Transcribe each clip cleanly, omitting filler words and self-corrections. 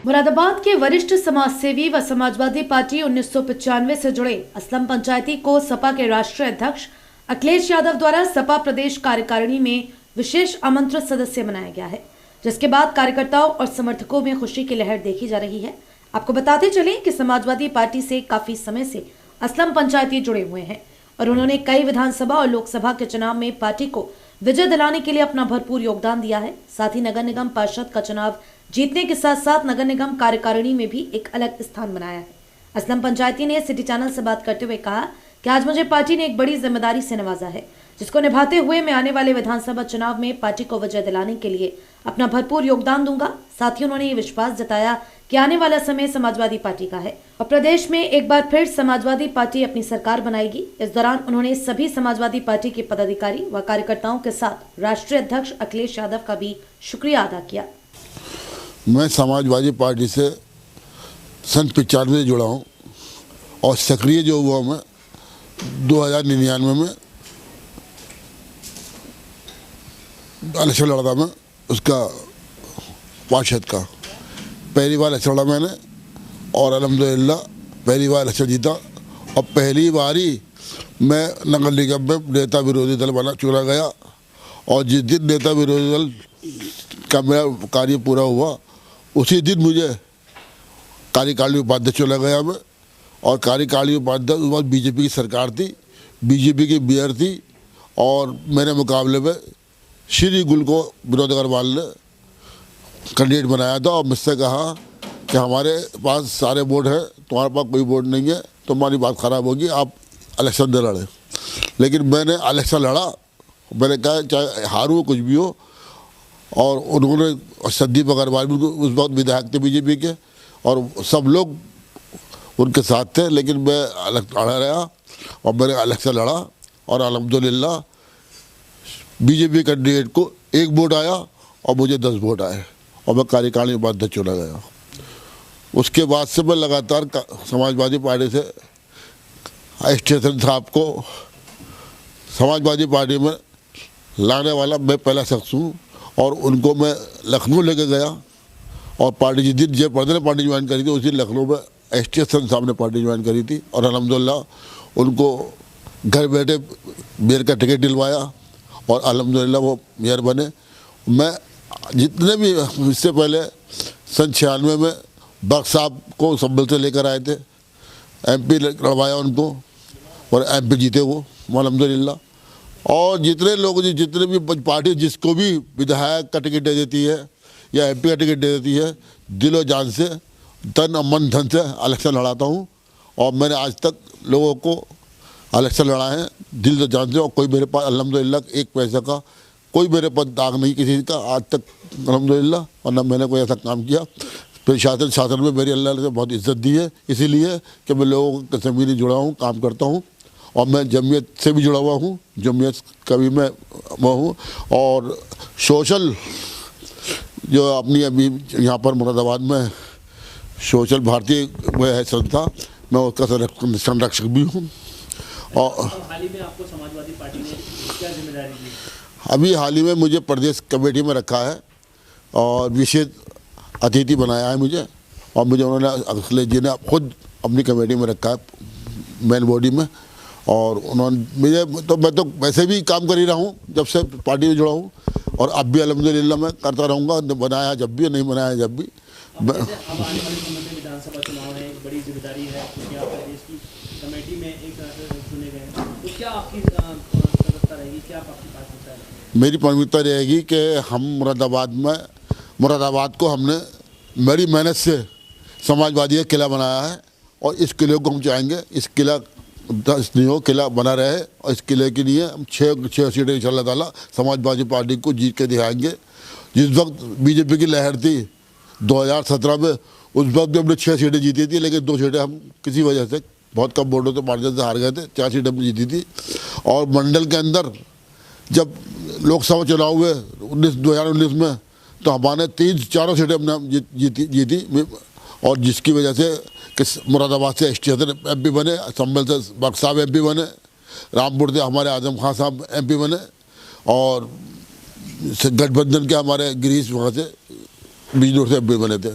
मुरादाबाद के वरिष्ठ समाजसेवी व समाजवादी पार्टी 1995 से जुड़े असलम पंचायती को सपा के राष्ट्रीय अध्यक्ष अखिलेश यादव द्वारा सपा प्रदेश कार्यकारिणी में विशेष आमंत्रित सदस्य बनाया गया है, जिसके बाद कार्यकर्ताओं और समर्थकों में खुशी की लहर देखी जा रही है। आपको बताते चलें कि समाजवादी पार्टी से काफी समय से असलम पंचायती जुड़े हुए हैं और उन्होंने कई विधानसभा और लोकसभा के चुनाव में पार्टी को विजय दिलाने के लिए अपना भरपूर योगदान दिया है। साथ ही नगर निगम पार्षद का चुनाव जीतने के साथ साथ नगर निगम कार्यकारिणी में भी एक अलग स्थान बनाया है। असलम पंचायती ने सिटी चैनल से बात करते हुए कहा कि आज मुझे पार्टी ने एक बड़ी जिम्मेदारी से नवाजा है, जिसको निभाते हुए मैं आने वाले विधानसभा चुनाव में पार्टी को विजय दिलाने के लिए अपना भरपूर योगदान दूंगा। साथ ही उन्होंने ये विश्वास जताया कि आने वाला समय समाजवादी पार्टी का है और प्रदेश में एक बार फिर समाजवादी पार्टी अपनी सरकार बनाएगी। इस दौरान उन्होंने सभी समाजवादी पार्टी के पदाधिकारी व कार्यकर्ताओं के साथ राष्ट्रीय अध्यक्ष अखिलेश यादव का भी शुक्रिया अदा किया। मैं समाजवादी पार्टी से सन 95 से जुड़ा हूँ और सक्रिय जो हुआ मैं 2099 में इलेक्शन लड़ा था मैं उसका पार्षद का। पहली बार इलेक्शन लड़ा मैंने और अल्हम्दुलिल्लाह पहली बार इलेक्शन जीता और पहली बार ही मैं नगर निगम में नेता विरोधी दल बना चुना गया और जिस दिन नेता विरोधी दल का मेरा कार्य पूरा हुआ उसी दिन मुझे कार्यकारिणी उपाध्यक्ष चुना गया मैं। और कार्यकारिणी उपाध्यक्ष उस वक्त बीजेपी की सरकार थी, बीजेपी की मेयर थी और मेरे मुकाबले में श्री गुल को विनोद अग्रवाल ने कैंडिडेट बनाया था और मुझसे कहा कि हमारे पास सारे वोट हैं, तुम्हारे पास कोई वोट नहीं है, तुम्हारी बात खराब होगी, आप इलेक्शन न लड़े। लेकिन मैंने इलेक्शन लड़ा, मैंने कहा चाहे हारूँ कुछ भी हो। और उन्होंने संदीप अग्रवाल भी उस वक्त विधायक थे बीजेपी के और सब लोग उनके साथ थे, लेकिन मैं लड़ा रहा और मैंने इलेक्शन लड़ा और अल्हम्दुलिल्लाह बीजेपी कैंडिडेट को 1 वोट आया और मुझे 10 वोट आए और मैं कार्यकारिणी उपाध्यक्ष चुना गया। उसके बाद से मैं लगातार समाजवादी पार्टी से स्टेशन साहब को समाजवादी पार्टी में लाने वाला मैं पहला शख्स हूँ और उनको मैं लखनऊ लेके गया और पार्टी जिस दिन जयप्रदा ने पार्टी ज्वाइन करी थी उसी दिन लखनऊ में स्टेशन साहब ने पार्टी ज्वाइन करी थी और अल्हम्दुलिल्लाह उनको घर बैठे मेयर का टिकट दिलवाया और अल्हम्दुलिल्लाह वो मेयर बने। मैं जितने भी इससे पहले सन 96 में बख्श साहब को संभल से लेकर आए थे, MP लड़वाया उनको और MP जीते वो अल्हम्दुलिल्लाह। और जितने लोग जितने भी पार्टी जिसको भी विधायक का टिकट दे देती है या MP का टिकट दे देती है, दिलो जान से तन मन धन से इलेक्शन लड़ाता हूँ और मैंने आज तक लोगों को इलेक्शन लड़ा है दिल से जान से और कोई मेरे पास अल्हम्दुलिल्लाह 1 पैसा का कोई मेरे पास दाग नहीं किसी का आज तक अल्हम्दुलिल्लाह। और न मैंने कोई ऐसा काम किया। फिर शासन में मेरी अल्लाह ने बहुत इज्जत दी है, इसीलिए कि मैं लोगों के ज़मीनी जुड़ा हूँ, काम करता हूँ और मैं जमीयत से भी जुड़ा हुआ हूँ, जमीयत का भी मैं हूँ। और सोशल जो अपनी अभी यहाँ पर मुरादाबाद में सोशल भारतीय वो है संस्था, मैं उसका संरक्षक भी हूँ। और हाल ही में आपको समाजवादी पार्टी ने क्या जिम्मेदारी दी? अभी हाल ही में मुझे प्रदेश कमेटी में रखा है और विशेष अतिथि बनाया है मुझे और मुझे उन्होंने अखिलेश जी ने खुद अपनी कमेटी में रखा है मेन बॉडी में। और उन्होंने मैं तो वैसे भी काम कर ही रहा हूँ जब से पार्टी में जुड़ा हूँ और अब भी अल्हम्दुलिल्लाह मैं करता रहूँगा, बनाया जब भी नहीं बनाया जब भी। अब आने वाले समय में विधानसभा चुनाव है, एक बड़ी जिम्मेदारी है क्योंकि आप प्रदेश की कमेटी में एक चुने गए हैं, तो क्या आपकी सदस्यता रहेगी, क्या आपकी प्राथमिकता रहेगी? मेरी प्राथमिकता रहेगी कि हम मुरादाबाद को हमने बड़ी मेहनत से समाजवादी का किला बनाया है और इस किले को हम चाहेंगे इस किला 10 नहीं हो, किला बना रहे और इस किले के लिए हम 6 सीटें इंशाअल्लाह ताला समाजवादी पार्टी को जीत के दिखाएंगे। जिस वक्त बीजेपी की लहर थी 2017 में, उस वक्त भी हमने 6 सीटें जीती थी, लेकिन 2 सीटें हम किसी वजह से बहुत कम वोटों से मार्जिन से हार गए थे, 4 सीटें हमने जीती थी। और मंडल के अंदर जब लोकसभा चुनाव हुए 2019 में तो हमारे 3-4 सीटें हमने जीती और जिसकी वजह से कि मुरादाबाद से स्टेशन MP बने, संभल से बख्श साहब MP बने, रामपुर से हमारे आजम खान साहब MP बने और गठबंधन के हमारे गिरीश वहाँ से बिजनौर से MP बने थे।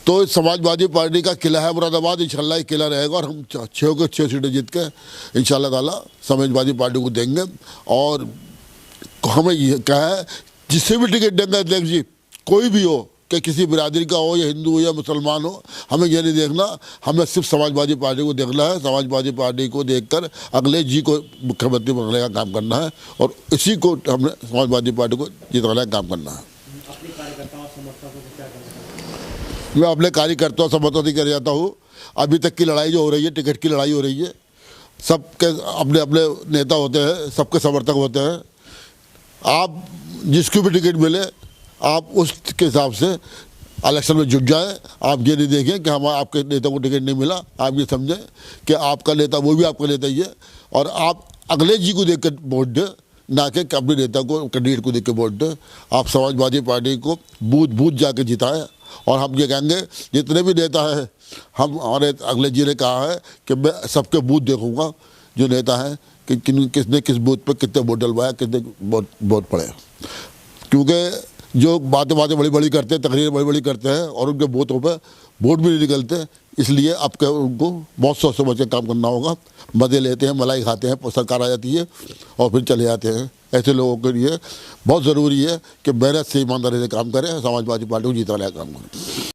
तो समाजवादी पार्टी का किला है मुरादाबाद, इंशाल्लाह ये किला रहेगा और हम 6 के 6 सीटें जीत के इंशाल्लाह ताला समाजवादी पार्टी को देंगे। और हमें ये कहा है जिससे भी टिकट देंगे अध्यक्ष जी, कोई भी हो, कि किसी बिरादरी का हो या हिंदू हो या मुसलमान हो, हमें ये नहीं देखना, हमें सिर्फ समाजवादी पार्टी को देखना है। समाजवादी पार्टी को देखकर अखिलेश जी को मुख्यमंत्री बनाने का काम करना है और इसी को हमने समाजवादी पार्टी को जिताने का काम करना है। अपने कार्यकर्ताओं समर्थकों को क्या कहना चाहते हैं? मैं अपने कार्यकर्ताओं समर्थन नहीं कर जाता हूँ। अभी तक की लड़ाई जो हो रही है, टिकट की लड़ाई हो रही है, सबके अपने अपने नेता होते हैं, सबके समर्थक होते हैं। आप जिसको भी टिकट मिले आप उसके हिसाब से इलेक्शन में जुट जाएं। आप ये नहीं देखें कि हम आपके नेता को टिकट नहीं मिला, आप ये समझें कि आपका नेता वो भी आपका नेता ही है और आप अखिलेश जी को देख कर वोट दें, ना कि अपने नेता को कैंडिडेट को देख के वोट दें। आप समाजवादी पार्टी को बूथ बूथ जाके जिताएं और हम ये कहेंगे जितने भी नेता हैं, हम हमारे अखिलेश जी ने कहा है कि मैं सबके बूथ देखूंगा जो नेता हैं कि किसने किस बूथ पे कितने वोट डलवाया, कितने वोट पड़े। क्योंकि जो बातें बड़ी बड़ी करते हैं, तकरीरें बड़ी बड़ी करते हैं और उनके बूथों पे वोट भी नहीं निकलते, इसलिए अब के उनको बहुत सोच समझ के काम करना होगा। मज़े लेते हैं, मलाई खाते हैं, सरकार आ जाती है और फिर चले जाते हैं। ऐसे लोगों के लिए बहुत ज़रूरी है कि मेहनत से ईमानदारी से काम करें, समाजवादी पार्टी को जिताने का काम करें।